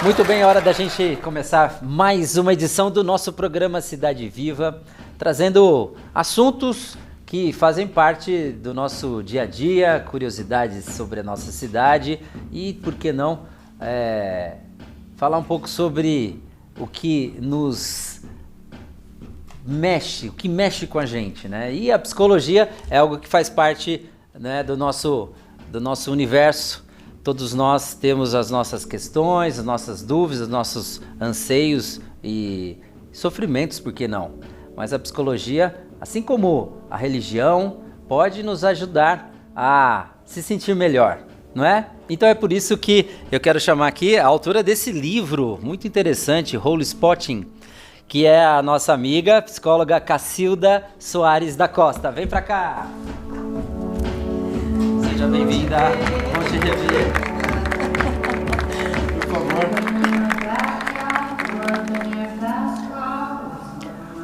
Muito bem, hora da gente começar mais uma edição do nosso programa Cidade Viva, trazendo assuntos que fazem parte do nosso dia a dia, curiosidades sobre a nossa cidade e, por que não, falar um pouco sobre o que nos mexe, o que mexe com a gente, né? E a psicologia é algo que faz parte, né, do nosso universo. Todos nós temos as nossas questões, as nossas dúvidas, os nossos anseios e sofrimentos, por que não? Mas a psicologia, assim como a religião, pode nos ajudar a se sentir melhor, não é? Então é por isso que eu quero chamar aqui a autora desse livro muito interessante, Holy Spotting, que é a nossa amiga psicóloga Cacilda Soares da Costa. Vem pra cá! Seja bem-vinda, bom te rever. Por favor.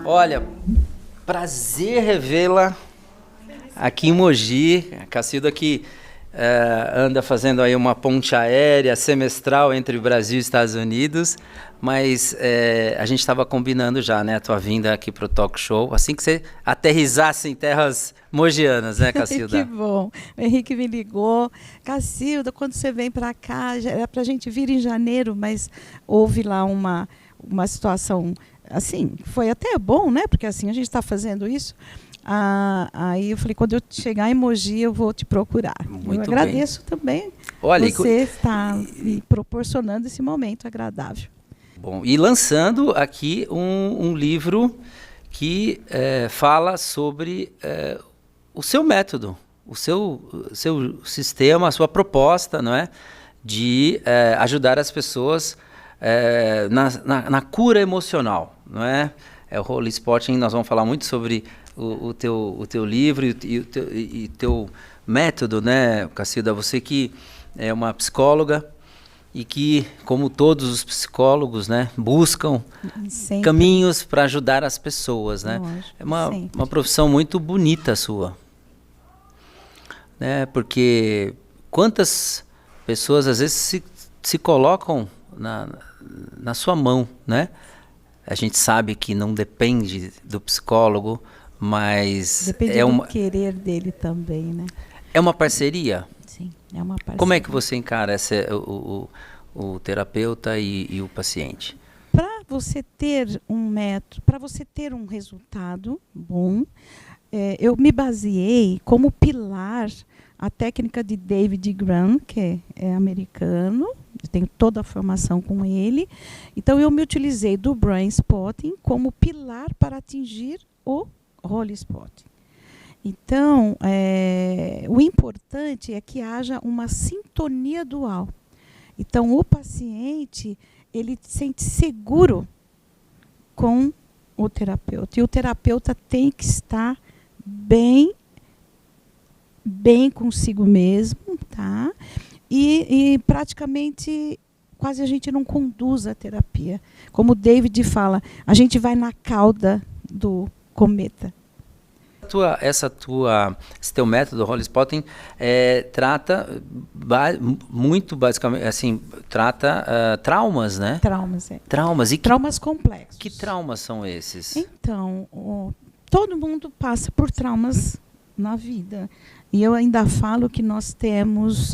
Olha, prazer revê-la aqui em Mogi. A Cacilda que anda fazendo aí uma ponte aérea semestral entre o Brasil e os Estados Unidos, mas a gente estava combinando já, né, a tua vinda aqui para o Talk Show, assim que você aterrissasse em terras mogianas, né, Cacilda? Que bom. O Henrique me ligou. Cacilda, quando você vem para cá, era para a gente vir em janeiro, mas houve lá uma situação, assim, foi até bom, né, porque assim a gente está fazendo isso. Aí eu falei, quando eu chegar em Mogi, eu vou te procurar. Muito eu agradeço bem. Também. Olha, você está me proporcionando esse momento agradável. Bom, e lançando aqui um livro que fala sobre o seu método, o seu sistema, a sua proposta, não é? De ajudar as pessoas na cura emocional, não é? É o Holy Spotting, nós vamos falar muito sobre o teu livro e teu método, né, Cacilda? Você que é uma psicóloga e que, como todos os psicólogos, né, buscam caminhos para ajudar as pessoas, né? Lógico, é uma profissão muito bonita a sua, né? Porque quantas pessoas às vezes se colocam na sua mão, né? A gente sabe que não depende do psicólogo, mas depende do querer dele também, né? É uma parceria? Sim, é uma parceria. Como é que você encara o terapeuta e o paciente? Para você ter um método, para você ter um resultado bom, eu me baseei como pilar a técnica de David Graham, que é americano, eu tenho toda a formação com ele. Então, eu me utilizei do Brain Spotting como pilar para atingir o Holy Spotting. Então, o importante é que haja uma sintonia dual. Então, o paciente, ele se sente seguro com o terapeuta. E o terapeuta tem que estar bem consigo mesmo, tá? E praticamente quase a gente não conduz a terapia. Como o David fala, a gente vai na cauda do cometa. Esse teu método, Holy Spotting, trata muito basicamente, assim, trata traumas, né? Traumas, Traumas. Traumas complexos. Que traumas são esses? Então, todo mundo passa por traumas na vida. E eu ainda falo que nós temos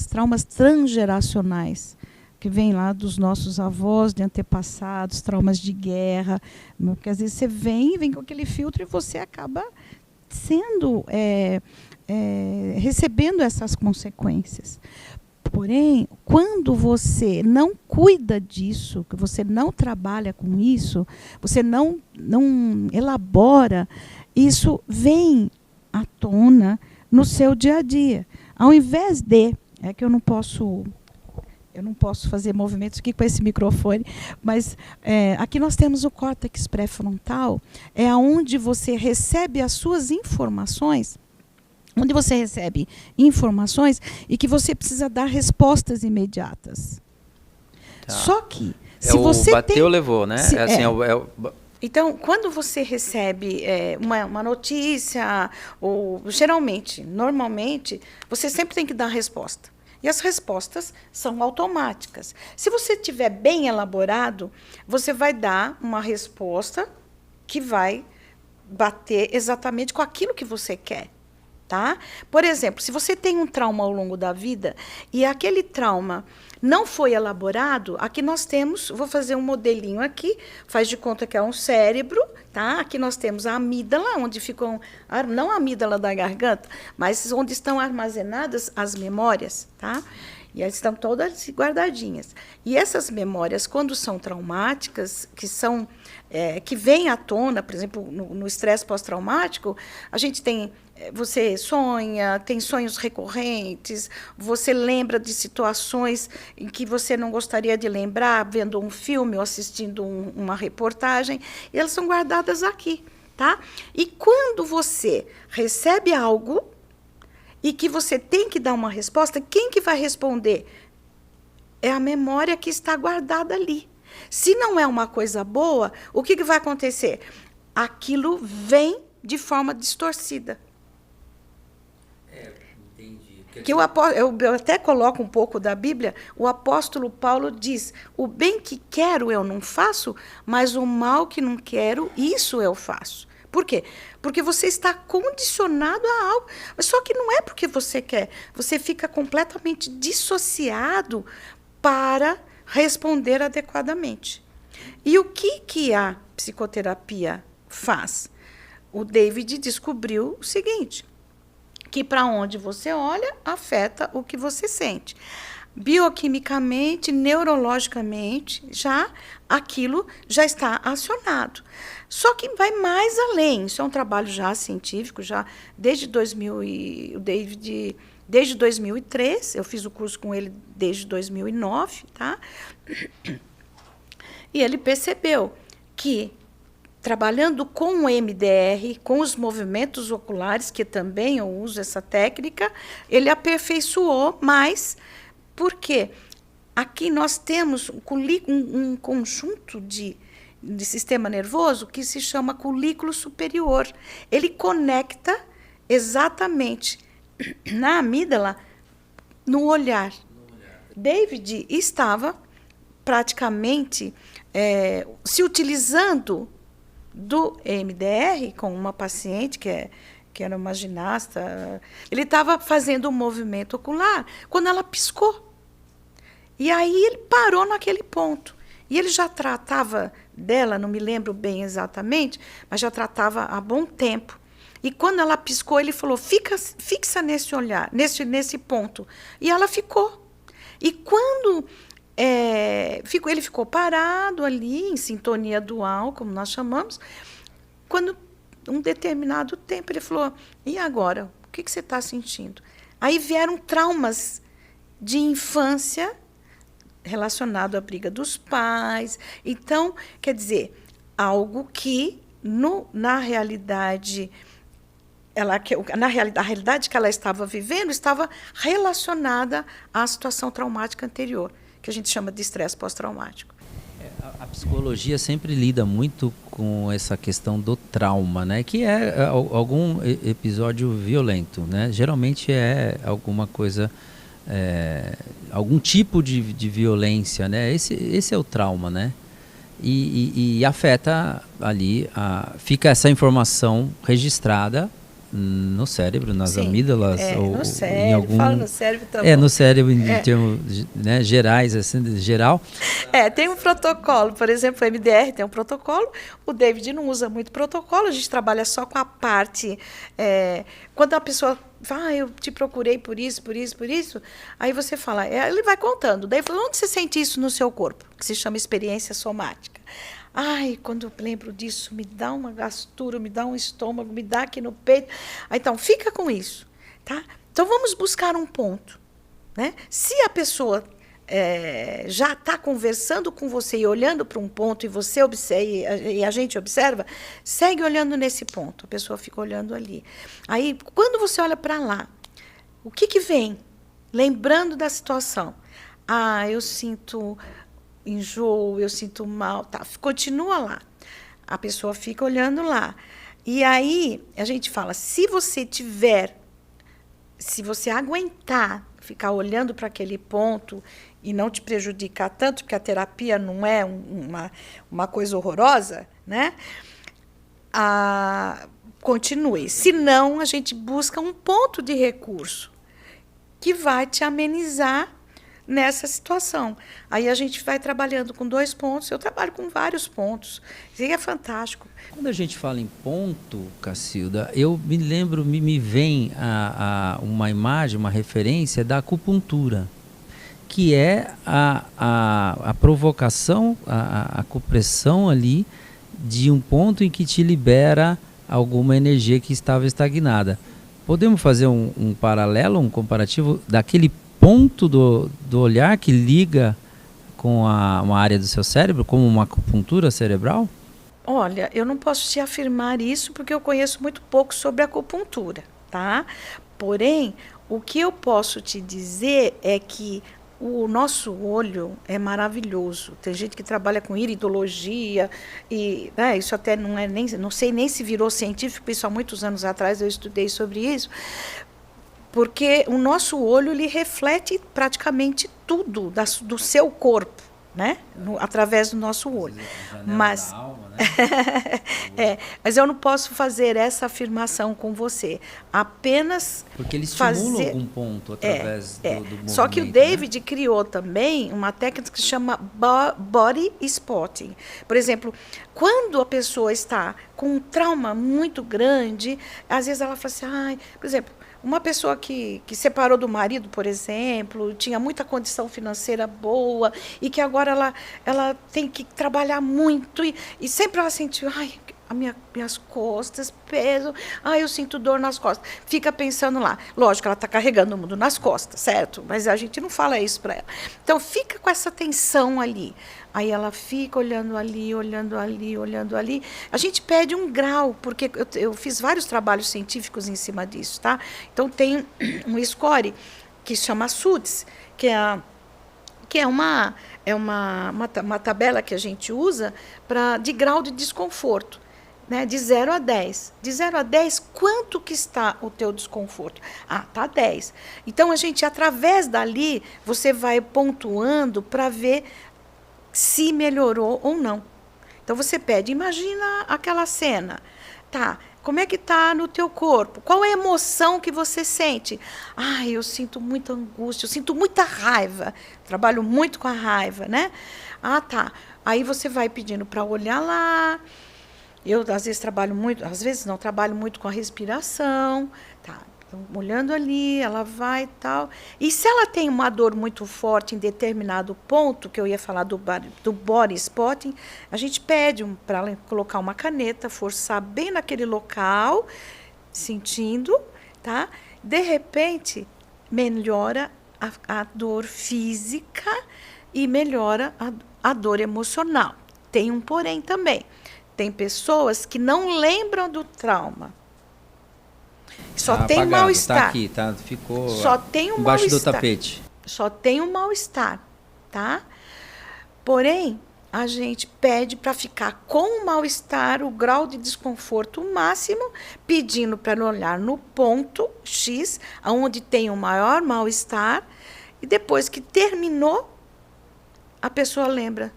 traumas transgeracionais, que vêm lá dos nossos avós, de antepassados, traumas de guerra, porque às vezes você vem com aquele filtro e você acaba sendo, recebendo essas consequências. Porém, quando você não cuida disso, que você não trabalha com isso, você não elabora, isso vem à tona no seu dia a dia. Ao invés de, que eu não posso fazer movimentos aqui com esse microfone, mas aqui nós temos o córtex pré-frontal, é onde você recebe as suas informações, e que você precisa dar respostas imediatas. Tá. Só que, se você bateu, levou, né? Então, quando você recebe uma notícia, ou normalmente, você sempre tem que dar a resposta. E as respostas são automáticas. Se você tiver bem elaborado, você vai dar uma resposta que vai bater exatamente com aquilo que você quer. Tá? Por exemplo, se você tem um trauma ao longo da vida e aquele trauma não foi elaborado, aqui nós temos, vou fazer um modelinho aqui, faz de conta que é um cérebro, tá? Aqui nós temos a amígdala, onde ficam, não a amígdala da garganta, mas onde estão armazenadas as memórias, tá? E elas estão todas guardadinhas. E essas memórias, quando são traumáticas, que vêm à tona, por exemplo, no estresse pós-traumático, a gente tem, você sonha, tem sonhos recorrentes, você lembra de situações em que você não gostaria de lembrar, vendo um filme ou assistindo uma reportagem, e elas são guardadas aqui, tá? E quando você recebe algo e que você tem que dar uma resposta, quem que vai responder? É a memória que está guardada ali. Se não é uma coisa boa, o que vai acontecer? Aquilo vem de forma distorcida. Entendi. Que eu até coloco um pouco da Bíblia, o apóstolo Paulo diz, o bem que quero eu não faço, mas o mal que não quero, isso eu faço. Por quê? Porque você está condicionado a algo. Mas só que não é porque você quer. Você fica completamente dissociado para responder adequadamente. E o que a psicoterapia faz? O David descobriu o seguinte, que para onde você olha, afeta o que você sente. Bioquimicamente, neurologicamente, aquilo já está acionado. Só que vai mais além. Isso é um trabalho já científico, já desde 2003. Eu fiz o curso com ele desde 2009, tá? E ele percebeu que, trabalhando com o MDR, com os movimentos oculares, que também eu uso essa técnica, ele aperfeiçoou mais. Por quê? Aqui nós temos um conjunto de sistema nervoso que se chama colículo superior. Ele conecta exatamente na amígdala, no olhar. David estava praticamente se utilizando do MDR com uma paciente que era uma ginasta. Ele estava fazendo um movimento ocular quando ela piscou. E aí ele parou naquele ponto. E ele já tratava dela, não me lembro bem exatamente, mas já tratava há bom tempo. E quando ela piscou, ele falou, fixa nesse olhar, nesse ponto. E ela ficou. E quando ele ficou parado ali, em sintonia dual, como nós chamamos, quando um determinado tempo ele falou, e agora? O que você está sentindo? Aí vieram traumas de infância relacionado à briga dos pais. Então, quer dizer, algo que na realidade a realidade que ela estava vivendo estava relacionada à situação traumática anterior, que a gente chama de estresse pós-traumático. A psicologia sempre lida muito com essa questão do trauma, né? Que é algum episódio violento, né? Geralmente é alguma coisa, algum tipo de violência, né? Esse é o trauma, né? E afeta ali, fica essa informação registrada no cérebro, nas amígdalas, ou no cérebro, em algum... fala no cérebro também. No cérebro, em termos, né, gerais, assim, geral. Tem um protocolo, por exemplo, o MDR tem um protocolo, o David não usa muito protocolo, a gente trabalha só com a parte... quando a pessoa eu te procurei por isso, aí você fala, ele vai contando, daí fala, onde você sente isso no seu corpo? Que se chama experiência somática. Quando eu lembro disso, me dá uma gastura, me dá um estômago, me dá aqui no peito. Então, fica com isso, tá? Então, vamos buscar um ponto, né? Se a pessoa já está conversando com você e olhando para um ponto, e você observa, e a gente observa, segue olhando nesse ponto, a pessoa fica olhando ali. Aí, quando você olha para lá, o que vem? Lembrando da situação. Eu sinto enjoo, eu sinto mal, tá, continua lá. A pessoa fica olhando lá. E aí, a gente fala, se se você aguentar ficar olhando para aquele ponto e não te prejudicar tanto, porque a terapia não é uma coisa horrorosa, né? Continue. Senão, a gente busca um ponto de recurso que vai te amenizar nessa situação. Aí a gente vai trabalhando com 2 pontos, eu trabalho com vários pontos. Isso aí é fantástico. Quando a gente fala em ponto, Cacilda, eu me lembro, me vem uma imagem, uma referência da acupuntura, que é a provocação, a acupressão ali de um ponto em que te libera alguma energia que estava estagnada. Podemos fazer um paralelo, um comparativo daquele ponto do olhar que liga com uma área do seu cérebro, como uma acupuntura cerebral? Olha, eu não posso te afirmar isso porque eu conheço muito pouco sobre acupuntura, tá? Porém, o que eu posso te dizer é que o nosso olho é maravilhoso. Tem gente que trabalha com iridologia e, né, isso até não sei nem se virou científico, isso há muitos anos atrás eu estudei sobre isso. Porque o nosso olho ele reflete praticamente tudo do seu corpo, né? Através do nosso olho. Mas, da alma, né? mas eu não posso fazer essa afirmação com você. Apenas porque ele estimula algum ponto através do movimento. Só que o David, né, criou também uma técnica que se chama body spotting. Por exemplo, quando a pessoa está com um trauma muito grande, às vezes ela fala assim, por exemplo, uma pessoa que separou do marido, por exemplo, tinha muita condição financeira boa e que agora ela tem que trabalhar muito e sempre ela sentiu, minhas costas pesam, eu sinto dor nas costas. Fica pensando lá. Lógico, ela está carregando o mundo nas costas, certo? Mas a gente não fala isso para ela. Então, fica com essa tensão ali. Aí ela fica olhando ali, olhando ali, olhando ali. A gente pede um grau, porque eu fiz vários trabalhos científicos em cima disso, tá? Então, tem um score que se chama SUDS, que é uma tabela que a gente usa de grau de desconforto, né? De 0 a 10. De 0 a 10, quanto que está o teu desconforto? Está 10. Então, a gente, através dali, você vai pontuando para ver se melhorou ou não. Então, você pede, imagina aquela cena. Tá, como é que está no teu corpo? Qual é a emoção que você sente? Eu sinto muita angústia, eu sinto muita raiva. Trabalho muito com a raiva, né? Tá. Aí você vai pedindo para olhar lá. Eu, às vezes, trabalho muito com a respiração. Tá. Então, olhando ali, ela vai e tal. E se ela tem uma dor muito forte em determinado ponto, que eu ia falar do body spotting, a gente pede para ela colocar uma caneta, forçar bem naquele local, sentindo, tá? De repente, melhora a dor física e melhora a dor emocional. Tem um porém também. Tem pessoas que não lembram do trauma. Só tem apagado, mal-estar. Tá aqui, ficou só tem um embaixo mal-estar. do tapete. Só tem um mal-estar, tá? Porém, a gente pede para ficar com o mal-estar, o grau de desconforto máximo, pedindo para ela olhar no ponto X, onde tem o maior mal-estar, e depois que terminou, a pessoa lembra.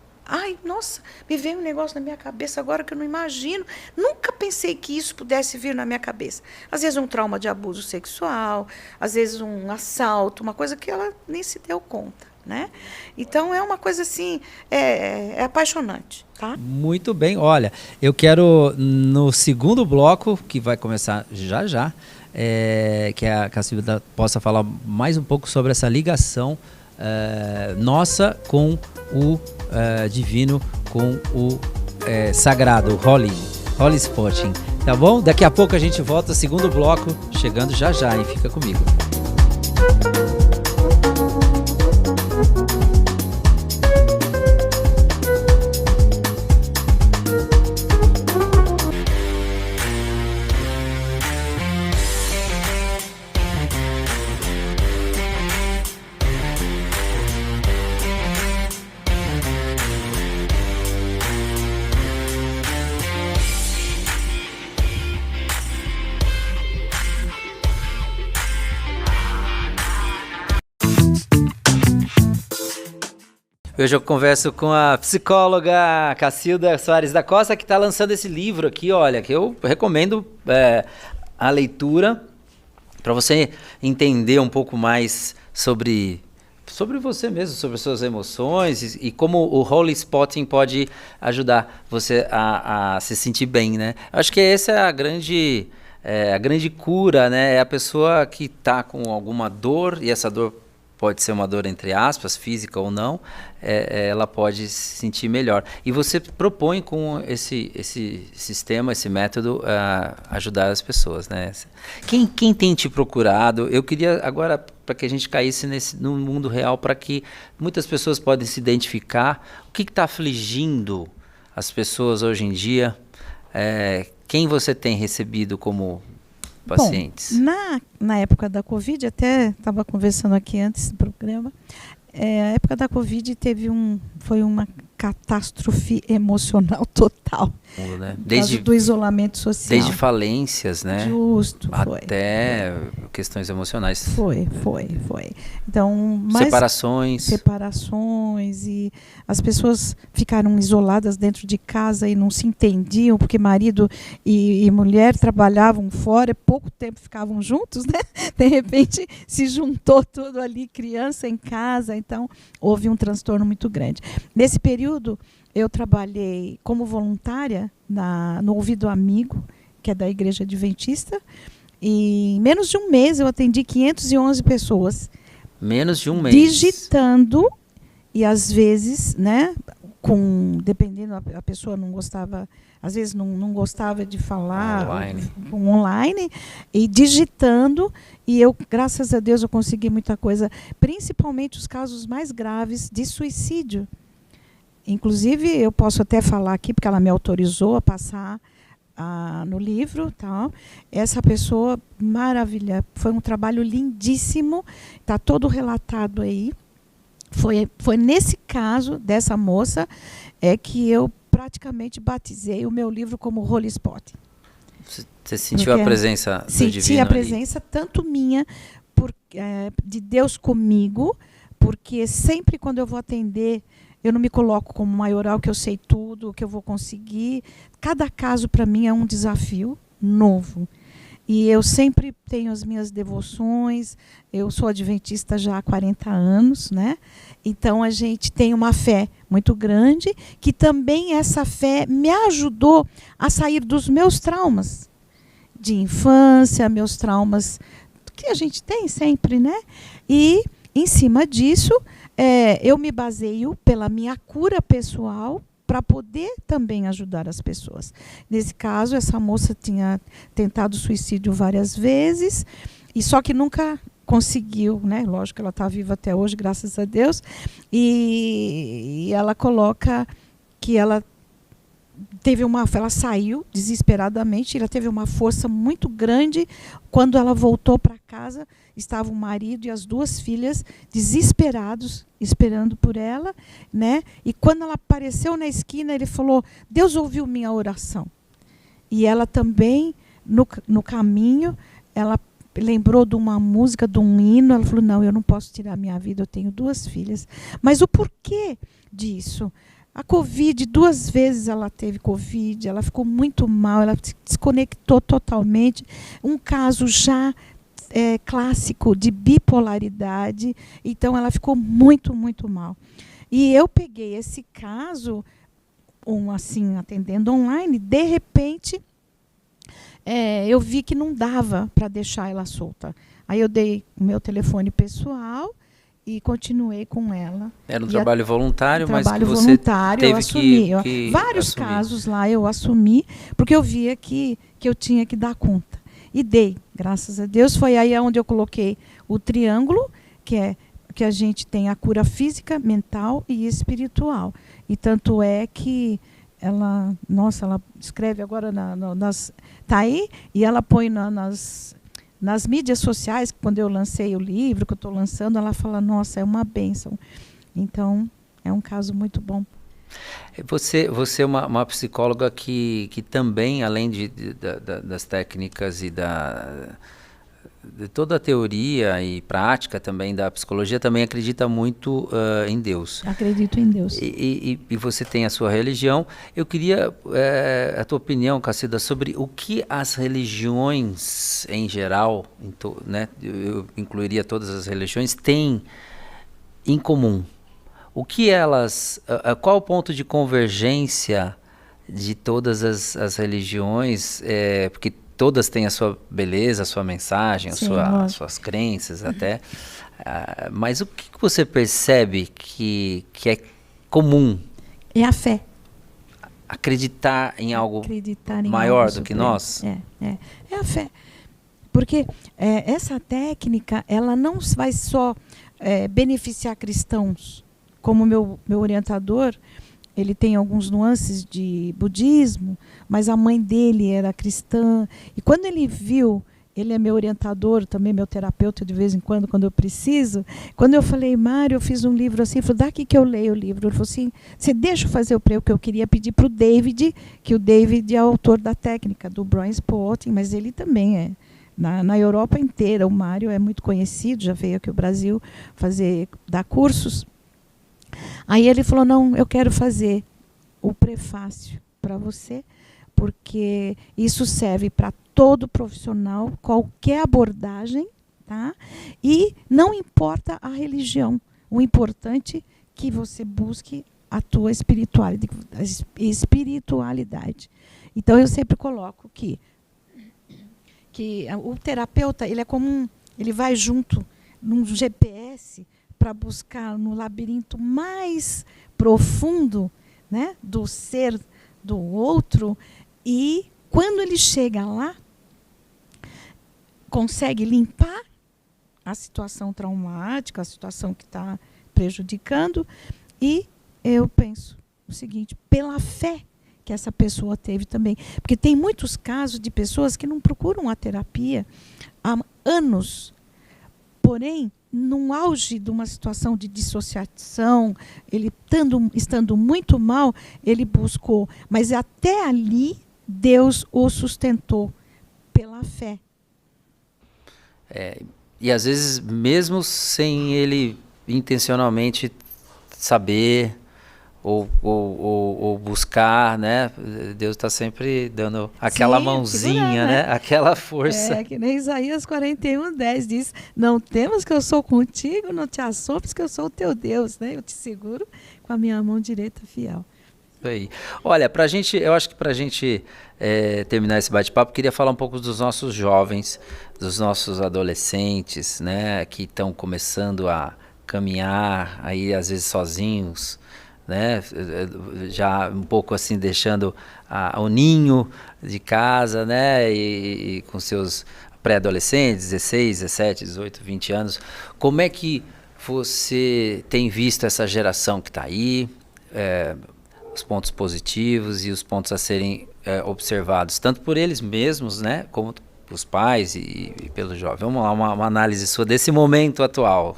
Nossa, me veio um negócio na minha cabeça agora que eu não imagino. Nunca pensei que isso pudesse vir na minha cabeça. Às vezes um trauma de abuso sexual, às vezes um assalto, uma coisa que ela nem se deu conta, né? Então, é uma coisa assim, é apaixonante, tá? Muito bem. Olha, eu quero, no segundo bloco, que vai começar já, que a Cacilda possa falar mais um pouco sobre essa ligação nossa com o divino, com o sagrado, Holy Spotting, tá bom? Daqui a pouco a gente volta, segundo bloco, chegando já, hein? Fica comigo. Hoje eu converso com a psicóloga Cacilda Soares da Costa, que está lançando esse livro aqui, olha, que eu recomendo a leitura para você entender um pouco mais sobre você mesmo, sobre suas emoções e como o Holy Spotting pode ajudar você a se sentir bem, né? Acho que essa é a grande cura, né? É a pessoa que está com alguma dor, e essa dor pode ser uma dor, entre aspas, física ou não, ela pode se sentir melhor. E você propõe com esse sistema, esse método, ajudar as pessoas, né? Quem tem te procurado? Eu queria agora, para que a gente caísse no mundo real, para que muitas pessoas podem se identificar. O que está afligindo as pessoas hoje em dia? Quem você tem recebido como pacientes? Bom, na época da Covid, até estava conversando aqui antes do programa, a época da Covid foi uma catástrofe emocional total. Né? Por causa do isolamento social. Desde falências, né? Justo, foi. Até questões emocionais. Foi. Então, separações, e as pessoas ficaram isoladas dentro de casa e não se entendiam, porque marido e mulher trabalhavam fora, pouco tempo ficavam juntos, né? De repente se juntou tudo ali, criança em casa, então houve um transtorno muito grande. Nesse período, eu trabalhei como voluntária no Ouvido Amigo, que é da Igreja Adventista, e em menos de um mês eu atendi 511 pessoas. Menos de um mês. Digitando, e às vezes, né, dependendo, a pessoa não gostava, às vezes não gostava de falar online, e digitando, e eu, graças a Deus, eu consegui muita coisa, principalmente os casos mais graves de suicídio. Inclusive, eu posso até falar aqui, porque ela me autorizou a passar no livro. Tal. Essa pessoa, maravilha, foi um trabalho lindíssimo, está todo relatado aí. Foi nesse caso dessa moça que eu praticamente batizei o meu livro como Holy Spotting. Você sentiu a presença do divino? Senti a presença tanto minha, de Deus comigo, porque sempre quando eu vou atender, eu não me coloco como maioral, que eu sei tudo, que eu vou conseguir. Cada caso, para mim, é um desafio novo. E eu sempre tenho as minhas devoções. Eu sou adventista já há 40 anos, né? Então, a gente tem uma fé muito grande, que também essa fé me ajudou a sair dos meus traumas de infância, meus traumas que a gente tem sempre, né? E, em cima disso, eu me baseio pela minha cura pessoal para poder também ajudar as pessoas. Nesse caso, essa moça tinha tentado suicídio várias vezes, e só que nunca conseguiu, né? Lógico que ela está viva até hoje, graças a Deus. E ela coloca que ela saiu desesperadamente, ela teve uma força muito grande. Quando ela voltou para casa, estava o marido e as 2 filhas desesperados, esperando por ela, né? E quando ela apareceu na esquina, ele falou: Deus ouviu minha oração. E ela também, no caminho, ela lembrou de uma música, de um hino. Ela falou: não, eu não posso tirar a minha vida, eu tenho 2 filhas. Mas o porquê disso? A Covid, 2 vezes ela teve Covid, ela ficou muito mal, ela se desconectou totalmente. Um caso já clássico de bipolaridade, então ela ficou muito, muito mal. E eu peguei esse caso, assim, atendendo online, de repente, eu vi que não dava para deixar ela solta. Aí eu dei o meu telefone pessoal e continuei com ela. Era um trabalho voluntário, mas que você voluntário, teve eu assumi. que vários assumir. Casos lá eu assumi, porque eu via que eu tinha que dar conta. E dei, graças a Deus. Foi aí onde eu coloquei o triângulo, que a gente tem a cura física, mental e espiritual. E tanto é que ela escreve agora tá aí, e ela põe nas mídias sociais, quando eu lancei o livro, que eu estou lançando, ela fala: nossa, é uma bênção. Então, é um caso muito bom. Você é uma psicóloga que também, além das técnicas e de toda a teoria e prática também da psicologia também acredita muito em Deus. Acredito em Deus. E você tem a sua religião. Eu queria a tua opinião, Cacilda, sobre o que as religiões em geral, né, eu incluiria todas as religiões, têm em comum. O que elas, qual o ponto de convergência de todas as religiões, porque todas têm a sua beleza, a sua mensagem, Sim, as suas crenças até, mas o que você percebe que é comum? É a fé. Acreditar em algo Acreditar em maior algo do que supremo. nós? É a fé. Porque essa técnica, ela não vai só beneficiar cristãos, como meu orientador, ele tem alguns nuances de budismo, mas a mãe dele era cristã. E quando ele viu, ele é meu orientador, também meu terapeuta de vez em quando eu preciso. Quando eu falei, Mário, eu fiz um livro assim, ele falou, daqui que eu leio o livro. Ele falou assim, você deixa eu fazer o prêmio, que eu queria pedir para o David, que o David é autor da técnica, do Brain Spotting, mas ele também é. Na Europa inteira, o Mário é muito conhecido, já veio aqui ao Brasil dar cursos. Aí ele falou, não, eu quero fazer o prefácio para você, porque isso serve para todo profissional, qualquer abordagem, tá? E não importa a religião, o importante é que você busque a tua espiritualidade. Então, eu sempre coloco que o terapeuta, ele é como ele vai junto num GPS para buscar no labirinto mais profundo, né, do ser do outro, e quando ele chega lá, consegue limpar a situação traumática, a situação que está prejudicando, e eu penso o seguinte, pela fé que essa pessoa teve também, porque tem muitos casos de pessoas que não procuram a terapia há anos, porém, num auge de uma situação de dissociação, ele estando muito mal, ele buscou. Mas até ali, Deus o sustentou pela fé. E às vezes, mesmo sem ele intencionalmente saber ou buscar, né? Deus está sempre dando aquela mãozinha, né? Aquela força. Que nem Isaías 41:10 diz, não temas que eu sou contigo, não te assombres que eu sou o teu Deus, né? Eu te seguro com a minha mão direita fiel. Aí. Olha, eu acho que para a gente terminar esse bate-papo, queria falar um pouco dos nossos jovens, dos nossos adolescentes, né? Que estão começando a caminhar, aí às vezes sozinhos, né, já um pouco assim deixando o ninho de casa, né, e com seus pré-adolescentes, 16, 17, 18, 20 anos. Como é que você tem visto essa geração que está aí, os pontos positivos e os pontos a serem observados, tanto por eles mesmos, né, como os pais e pelos jovens? Vamos lá, uma análise sua desse momento atual.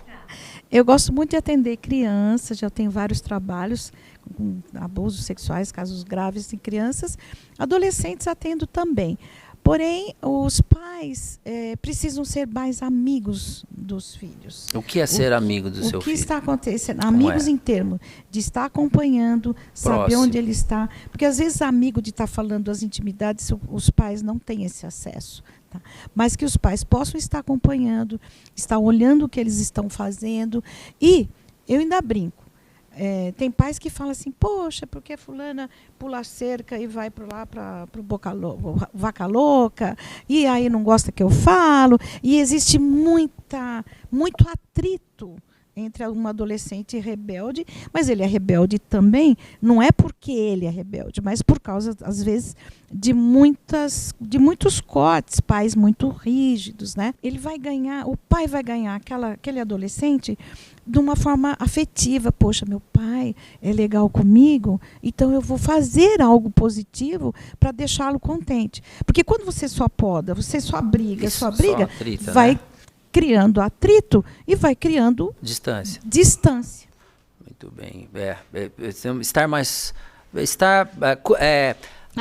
Eu gosto muito de atender crianças, já tenho vários trabalhos com abusos sexuais, casos graves em crianças. Adolescentes atendo também. Porém, os pais precisam ser mais amigos dos filhos. O que é ser amigo do seu filho? O que está acontecendo? Amigos em termos de estar acompanhando, saber onde ele está. Porque às vezes amigo de estar falando das intimidades, os pais não têm esse acesso. Tá? Mas que os pais possam estar acompanhando, estar olhando o que eles estão fazendo. E eu ainda brinco. Tem pais que falam assim, poxa, porque fulana pula a cerca e vai para o Vaca Louca, e aí não gosta que eu falo, e existe muito atrito entre um adolescente rebelde, mas ele é rebelde também, não é porque ele é rebelde, mas por causa, às vezes, de muitos cortes, pais muito rígidos, né? O pai vai ganhar aquele adolescente de uma forma afetiva. Poxa, meu pai é legal comigo, então eu vou fazer algo positivo para deixá-lo contente. Porque quando você só poda, você só briga, só atrita, vai, né? Criando atrito e vai criando distância. Muito bem. Estar mais... acolher.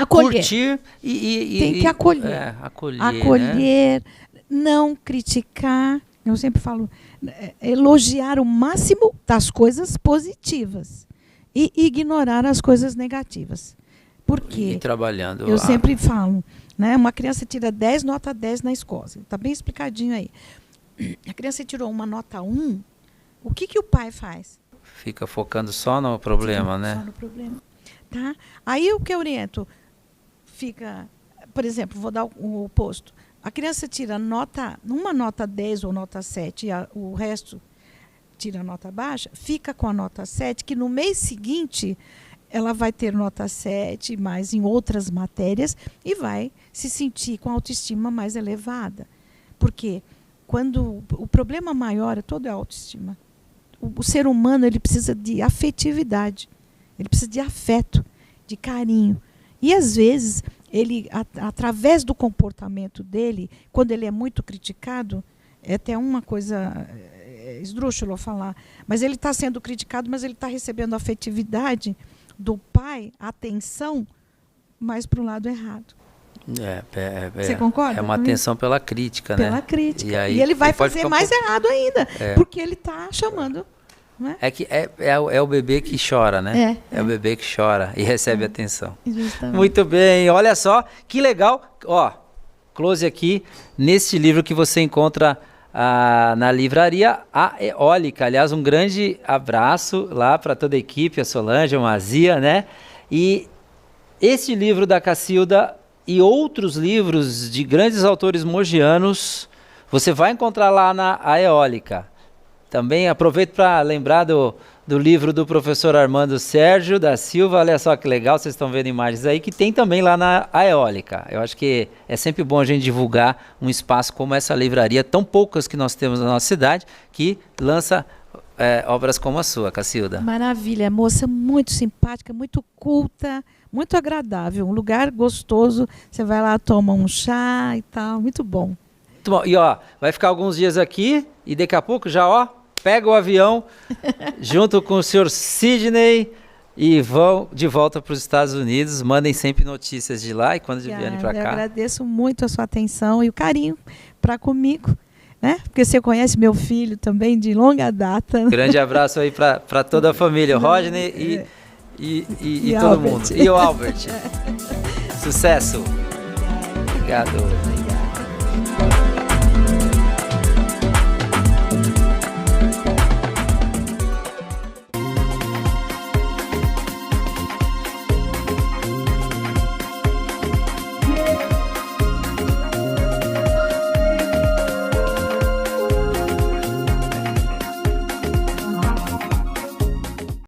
Curtir tem que acolher. Acolher, né? não criticar, eu sempre falo, elogiar o máximo das coisas positivas e ignorar as coisas negativas. Por quê? E trabalhando. Eu sempre falo, né, uma criança tira 10, nota 10 na escola. Está bem explicadinho aí. A criança tirou uma nota 1, o que o pai faz? Fica focando só no problema, né? Só no problema. Tá? Aí o que eu oriento? Fica, por exemplo, vou dar o oposto. A criança tira uma nota 10 ou nota 7 e o resto tira nota baixa, fica com a nota 7, que no mês seguinte ela vai ter nota 7, mais em outras matérias, e vai se sentir com a autoestima mais elevada. Porque quando o problema maior é toda a autoestima. O ser humano, ele precisa de afetividade, ele precisa de afeto, de carinho. E às vezes, ele, através do comportamento dele, quando ele é muito criticado, é até uma coisa esdrúxula falar, mas ele está sendo criticado, mas ele está recebendo afetividade do pai, atenção, mas para o lado errado. Você concorda? É uma atenção pela crítica, né? Pela crítica. E, aí, e ele vai fazer mais errado ainda, porque ele está chamando. Né? É o bebê que chora, né? É o bebê que chora e recebe atenção. Justamente. Muito bem, olha só, que legal. Ó, close aqui, nesse livro que você encontra na livraria A Eólica. Aliás, um grande abraço lá para toda a equipe, a Solange, a Mazia, né? E esse livro da Cacilda e outros livros de grandes autores mogianos, você vai encontrar lá na A Eólica. Também aproveito para lembrar do livro do professor Armando Sérgio da Silva, olha só que legal, vocês estão vendo imagens aí, que tem também lá na A Eólica. Eu acho que é sempre bom a gente divulgar um espaço como essa livraria, tão poucas que nós temos na nossa cidade, que lança obras como a sua, Cacilda. Maravilha, moça muito simpática, muito culta, muito agradável, um lugar gostoso, você vai lá, toma um chá e tal, muito bom. Muito bom. E ó, vai ficar alguns dias aqui e daqui a pouco já, ó, pega o avião junto com o senhor Sidney e vão de volta para os Estados Unidos. Mandem sempre notícias de lá e quando vierem para cá. Eu agradeço muito a sua atenção e o carinho para comigo, né? Porque você conhece meu filho também de longa data. Grande abraço aí para toda a família, o Rodney e todo Albert. mundo. E o Albert. Sucesso. Obrigado.